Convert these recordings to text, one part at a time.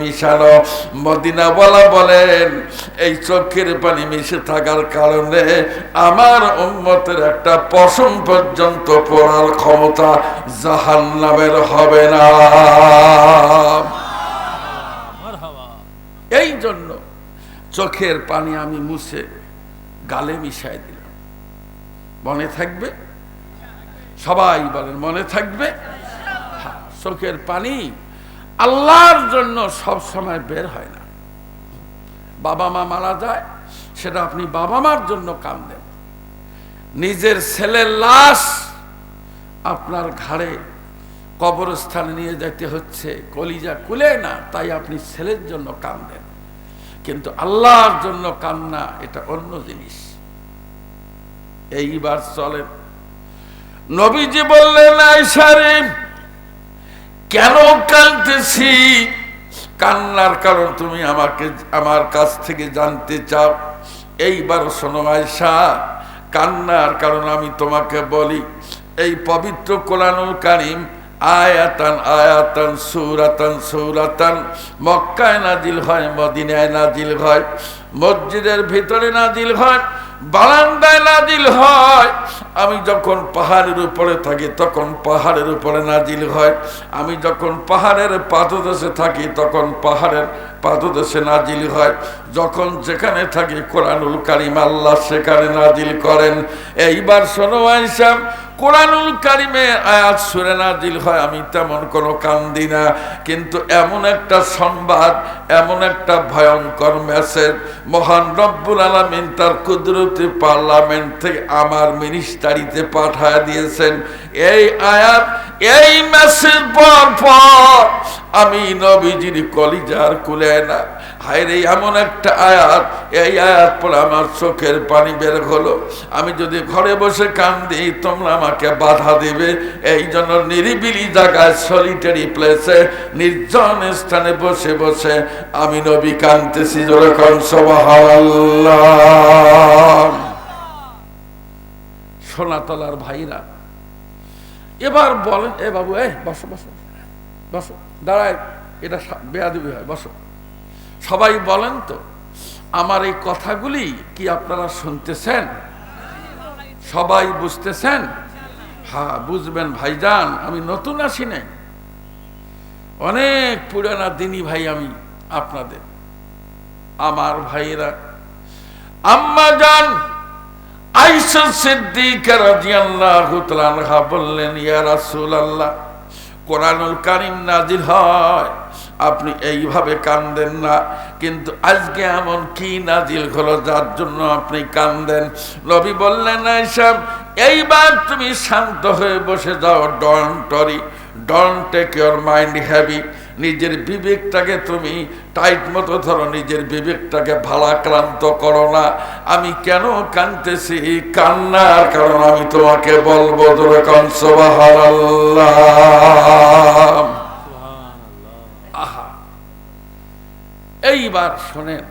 মিশানো। মদিনাওয়ালা বলেন এই চোখের পানি মিশে থাকার কারণে আমার উম্মতের একটা পশম পর্যন্ত পড়ার ক্ষমতা জাহান্নামের হবে না। এই জন্য চোখের পানি আমি মুছে গালে মিশাই দিলাম। মনে থাকবে? সবাই বলেন মনে থাকবে? চোখের পানি আল্লাহর জন্য সব সময় বের হয় না। বাবা মা মারা যায়, সেটা আপনি বাবা মার জন্য কাঁদেন। নিজের ছেলের লাশ আপনার ঘাড়ে কবরস্থানে নিয়ে যেতে হচ্ছে, কলিজা কুলে না, তাই আপনি ছেলের জন্য কাঁদেন। কিন্তু আল্লাহর জন্য কান্না এটা অন্য জিনিস। এইবার চলেন, নবীজি বললেন আয়েশা রে, কেন কাঁদতেছি? কান্নার কারণ তুমি আমার কাছ থেকে জানতে চাও? এইবার শোনো আয়েশা, কান্নার কারণ আমি তোমাকে বলি। এই পবিত্র কোরআনুল কারীম আয়াতান আয়াতান সূরাতান সূরাতান মক্কায় নাজিল হয়, মদিনায় নাজিল হয়, মসজিদের ভিতরে নাজিল হয়, বারান্দায় নাজিল হয়। আমি যখন পাহাড়ের উপরে থাকি তখন পাহাড়ের উপরে নাজিল হয়, আমি যখন পাহাড়ের পাদদেশে থাকি তখন পাহাড়ের পাদদেশে নাজিল হয়। যখন যেখানে থাকি কোরআনুল কারীম আল্লাহ সেখানে নাজিল করেন। এইবার শোনো আয়েশা, কোরআনুল কারীমে আয়াত সূরা নাজিল হয়, আমি তেমন কোনো কান্দি না। কিন্তু এমন একটা সংবাদ, এমন একটা ভয়ঙ্কর মেসেজ মহান রব্বুল আলামিন তার কুদরতি পার্লামেন্ট থেকে আমার মিনিস্টারিতে পাঠিয়ে দিয়েছেন। এই আয়াত, এই মেসেজ পর আমি নবীজির কলিজার কুলে না। হায়রে, এমন একটা আয়াত, এই আয়াত পরে আমার চোখের পানি বের হলো। আমি যদি ঘরে বসে কান্দি তোমরা আমাকে বাধা দিবে, এই জন্য নিরিবিলি জায়গায়, সলিটারি প্লেসে, নির্জন স্থানে বসে বসে আমি নবী কাঁদতেছি। জোরে কোন সুবহানাল্লাহ। সোনাতলার ভাইরা এবার বলেন, এ বাবু, বসো বসো বসো, দাঁড়ায়, এটা বেয়াদবি হয়, বসো। সবাই বলেন তো, আমার এই কথাগুলি কি আপনারা শুনতেছেন? সবাই বুঝতেছেন? হ্যাঁ, বুঝবেন ভাইজান, আমি নতুন আসি নাই, অনেক পুরানা দিনী ভাই আমি আপনাদের। আমার ভাইরা, আম্মা জান আয়েশা সিদ্দিকা রাদিয়াল্লাহু তাআলা আনহা বললেন, ইয়া রাসূলুল্লাহ, কোরআনুল কারীম নাজিল হয়, আপনি এইভাবে কান্দেন না, কিন্তু আজকে এমন কি নাজিল হলো যার জন্য আপনি কান্দেন? নবী বললেন, আয়েশা, এইবার তুমি শান্ত হয়ে বসে যাও, don't take your mind heavy. নিজের বিবেকটাকে তুমি টাইট মতো ধরো, নিজের বিবেকটাকে ভারাক্রান্ত করো না। আমি কেন কাঁদতেছি? কান্নার কারণ আমি তোমাকে বলবো। জোরে কোন সুবহানাল্লাহ। আহা, এইবার শোনেন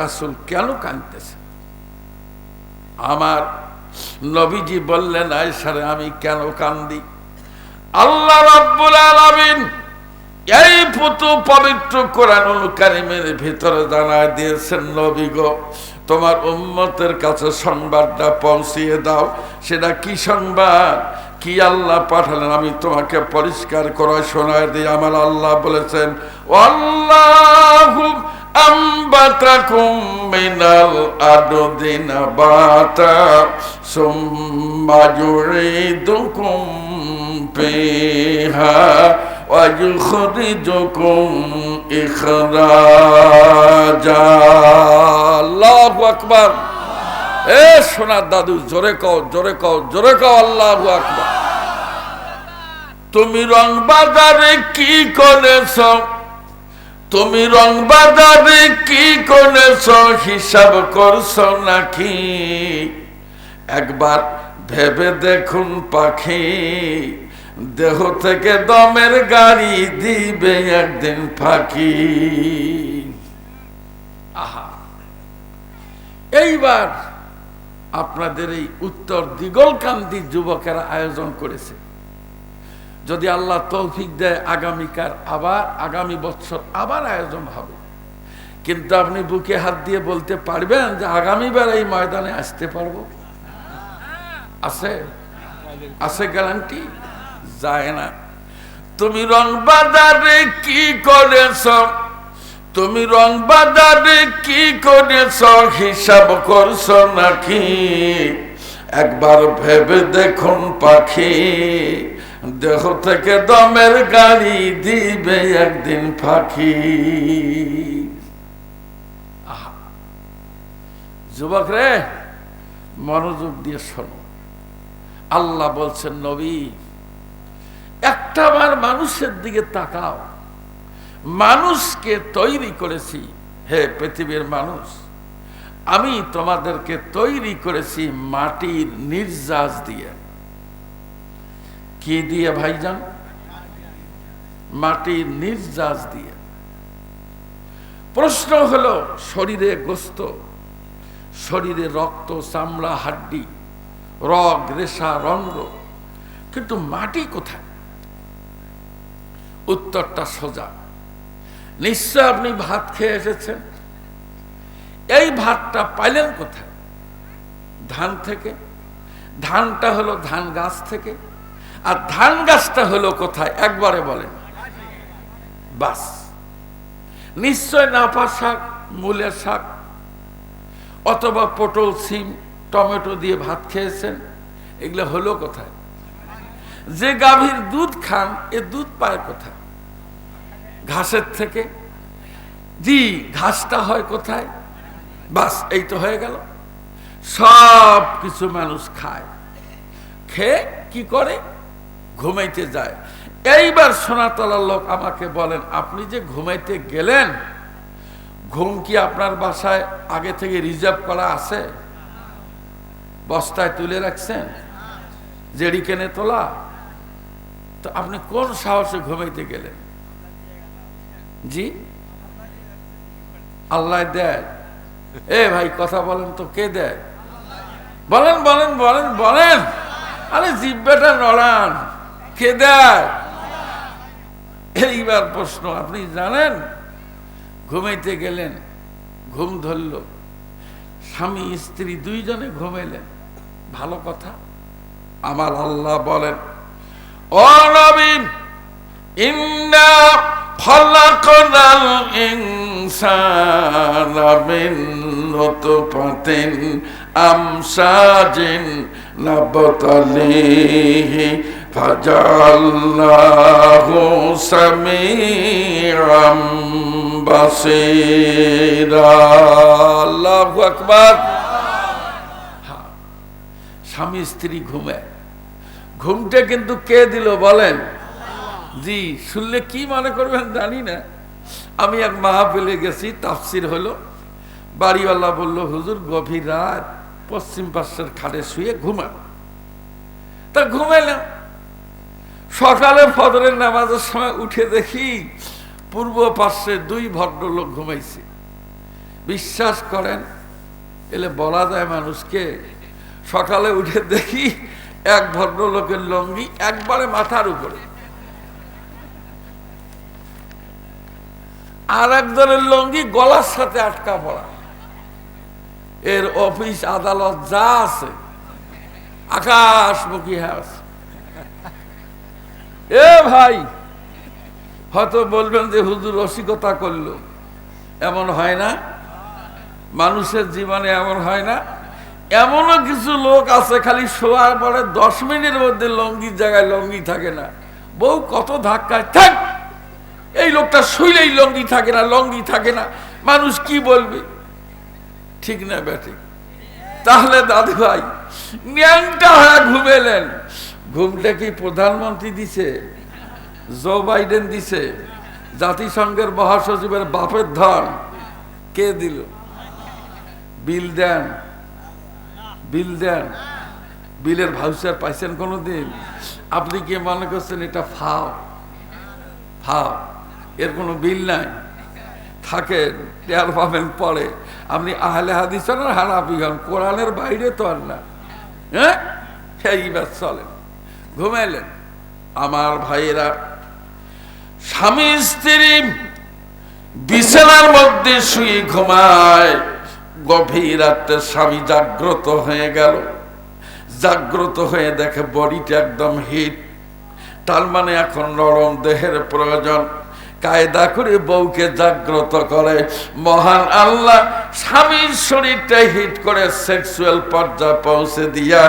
রাসূল কেন কাঁদতেছে। আমার নবীজি বললেন, আয়েশা রে, আমি কেন কান্দি? আল্লাহ রাব্বুল আলামিন এই পবিত্র কোরআনুল কারীমের ভিতরে জানায় দিয়েছেন, নবী গো, তোমার উম্মতের কাছে সংবাদটা পৌঁছিয়ে দাও। সেটা কি সংবাদ, কি আল্লাহ পাঠালেন আমি তোমাকে পরিষ্কার করে শোনায় দিই। আমার আল্লাহ বলেছেন, আল্লাহু আম্বাতাকুম মিনাল আরদি নাবাতা সুম্মা ইউঈদুকুম ফিহা ওয়া ইউখরিজুকুম ইখরাজা। আল্লাহু আকবার। এ সোনার দাদু, জোরে কও, জোরে কও, জোরে কও, আল্লাহু আকবার। তুমি রং বাজারে কি করেছ? তুমি রং বাজারে কি করেছ? হিসাব করছো নাকি? একবার ভেবে দেখুন পাখি, দেহ থেকে দমের গাড়ি দিবে একদিন ফাঁকি। আহা, এইবার আপনাদের এই উত্তর দিগলকান্দি যুবকেরা আয়োজন করেছে। যদি আল্লাহ তৌফিক দেয় আগামী বছর আবার আয়োজন হবে। কিন্তু আপনি বুকে হাত দিয়ে বলতে পারবেন যে আগামীবার এই ময়দানে আসতে পারবো? আছে? আছে গ্যারান্টি? যায় না। তুমি রং বাজারে কি করেছ, তুমি রং বাজারে কি করেছ, হিসাব করছো নাকি? একবার ভেবে দেখুন পাখি, দেহ থেকে দমের গাড়ি দিবে একদিন ফাঁকি। যুবক রে, মনোযোগ দিয়ে শোনো। আল্লাহ বলছেন, নবী একটাবার মানুষের দিকে তাকাও। মানুষকে তৈরি করেছি, হে পৃথিবীর মানুষ, আমি তোমাদেরকে তৈরি করেছি মাটির নির্যাস দিয়ে। কি দিয়ে ভাইজান? মাটির নির্যাস দিয়ে। প্রশ্ন হলো, শরীরে গোস্ত, শরীরে রক্ত, চামড়া, হাড্ডি, রগ, রেশা, রন্ধ্র, কিন্তু মাটি কোথায়? উত্তরটা সোজা। নিশ্চয় আপনি ভাত খেয়ে এসেছেন। এই ভাতটা পাইলেন কোথায়? ধান থেকে। ধানটা হলো ধান গাছ থেকে। আর ধান গাছটা হলো কোথায়? একবারে বলেন। বাস। নিশ্চয় নাপা শাক, মূলের শাক, অথবা পটল, সিম, টমেটো দিয়ে ভাত খেয়েছেন। এগুলো হলো কোথায়? যে গাভীর দুধ খান, এ দুধ পায় কোথায়? ঘাসের থেকে। জি, ঘাসটা হয় কোথায়? বাস, এই তো হয়ে গেল। সব কিছু মানুষ খায়, খেয়ে কি করে? ঘুমাইতে যায়। এইবার সোনাতলার লোক আমাকে বলেন, আপনি যে ঘুমাইতে গেলেন, ঘুম কি আপনার বাসায় আগে থেকে রিজার্ভ করা আছে? বস্তায় তুলে রাখছেন? জেডিকেনে তোলা? তো আপনি কোন সাহসে ঘুমাইতে গেলেন? জি, আল্লাহ দেয়। এ ভাই, কথা বলেন তো, কে দেয়? বলেন বলেন বলেন বলেন। আরে জিব্বাটা নড়ান, কে দেয়? এইবার প্রশ্ন, আপনি জানেন ঘুমাইতে গেলেন, ঘুম ধরল, স্বামী স্ত্রী দুইজনে ঘুমাইলেন, ভালো কথা। আমার আল্লাহ বলেন, ও নবী, ইন্না খালাকনাল ইনসানা মিন নুতফাতিন আমশাজিন নাবতালিহি ফাজালনাহু সামিআম বাসীরা। আল্লাহু আকবার। স্বামী স্ত্রী ঘুমে, ঘুমটা কিন্তু কে দিল বলেন? জি, শুনলে কি মনে করবেন জানি না। আমি এক মাহফিলে গেছি, তাফসির হলো। বাড়িওয়ালা বলল, হুজুর গভীর রাত, পশ্চিম পাশের খাটে শুয়ে ঘুমান। তা ঘুমাইলাম। সকালে ফজরের নামাজের সময় উঠে দেখি পূর্ব পাশে দুই ভদ্রলোক ঘুমাইছে। বিশ্বাস করেন, এলে বলা যায় মানুষকে? সকালে উঠে দেখি এক ভদ্রলোকের লঙ্গি একবারে মাথার উপরে, আর একজনের লঙ্গি গলার সাথে আটকা পড়া। এর অফিস আদালত যা আছে আকাশমুখী আছে। এ ভাই, হয়তো বলবেন যে হুজুর রসিকতা করলো। এমন হয় না? মানুষের জীবনে এমন হয় না? এমনও কিছু লোক আছে খালি শোয়ার পরে 10 মিনিটের মধ্যে লঙ্গির জায়গায় লঙ্গি থাকে না। বউ কত ধাক্কায়, থাক এই লোকটা শুইলেই লঙ্গি থাকে না, লঙ্গি থাকে না, মানুষ কি বলবে? ঠিক না ব্যাঠিক? তাহলে দাদু ভাই, ন্যাংটা হয়ে ঘুমেলেন। ঘুমটা কি প্রধানমন্ত্রী দিছে? জো বাইডেন দিছে? জাতিসংঘের মহাসচিবের বাপের ধন কে দিল? বিল দেন, বিল দেন। বিলের ভাউচার পাইছেন কোনোদিন? আপনি কি মনে করছেন এটা ফাও? ফাও, এর কোনো বিল নাই। থাকে, টের পাবেন পরে। আপনি আহলে হাদিস আর হানাফি হন, কোরআনের বাইরে তো আর না। হ্যাঁ, এইবার চলেন। ঘুমাইলেন, আমার ভাইয়েরা, স্বামী স্ত্রী বিছানার মধ্যে শুয়ে ঘুমায়, গভীর রাতে স্বামী জাগ্রত হয়ে গেল, জাগ্রত হয়ে দেখে বডিটা একদম হিট, তার মানে এখন নরম দেহের প্রয়োজন। কায়দা করে বউকে জাগ্রত করে মহান আল্লাহ, স্বামীর শরীরটা হিট করে সেক্সুয়াল পর্যায়ে পৌঁছে দিয়া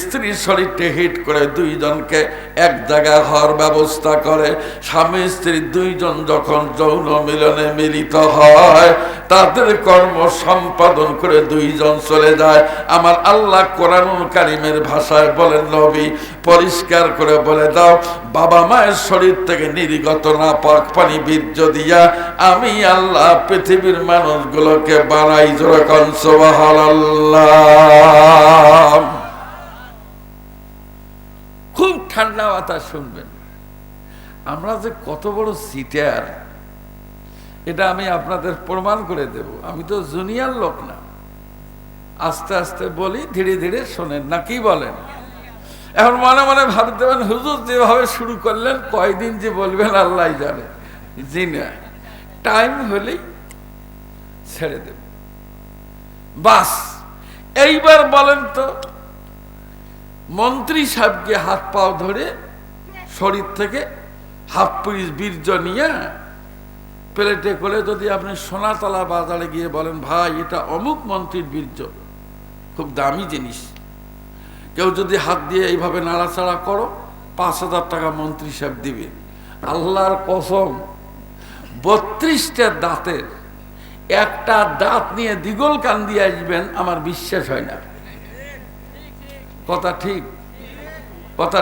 স্ত্রীর শরীরটা হিট করে দুইজনকে এক জায়গায় হওয়ার ব্যবস্থা করে। স্বামী স্ত্রী দুইজন যখন যৌন মিলনে মিলিত হয়, তাদের কর্ম সম্পাদন করে দুইজন চলে যায়। আমার আল্লাহ কোরআনুল কারীমের ভাষায় বলেন, নবী পরিষ্কার করে বলে দাও, বাবা মায়ের শরীর থেকে নির্গত নাপাক পানি বীর্য দিয়া আমি আল্লাহ পৃথিবীর মানুষগুলোকে বানাই। যেরকম সুবহানাল্লাহ। খুব ঠান্ডা বাতাস শুনবেন। আমরা যে কত বড় সিটার, এটা আমি আপনাদের প্রমাণ করে দেব। আমি তো জুনিয়র লোক না, আস্তে আস্তে বলি, ধীরে ধীরে শোনেন, না কি বলেন? এখন মনে মনে ভাবতে পারেন, হুজুর যেভাবে শুরু করলেন কয়দিন যে বলবেন আল্লাহ জানে। জি না, টাইম হলেই ছেড়ে দেব। বাস, এইবার বলেন তো, মন্ত্রী সাহেবকে হাত পাও ধরে শরীর থেকে হাফ পিস বীর্য নিয়ে প্লেটে করে যদি আপনি সোনাতলা বাজারে গিয়ে বলেন, ভাই এটা অমুক মন্ত্রীর বীর্য, খুব দামি জিনিস, কেউ যদি হাত দিয়ে এইভাবে নাড়াচাড়া করো 5,000 টাকা মন্ত্রী সাহেব দিবে। আল্লাহর কসম, 32টা দাঁতের একটা দাঁত নিয়ে দ্বিগল কান দিয়ে আসবেন, আমার বিশ্বাস হয় না। কথা ঠিক, কথা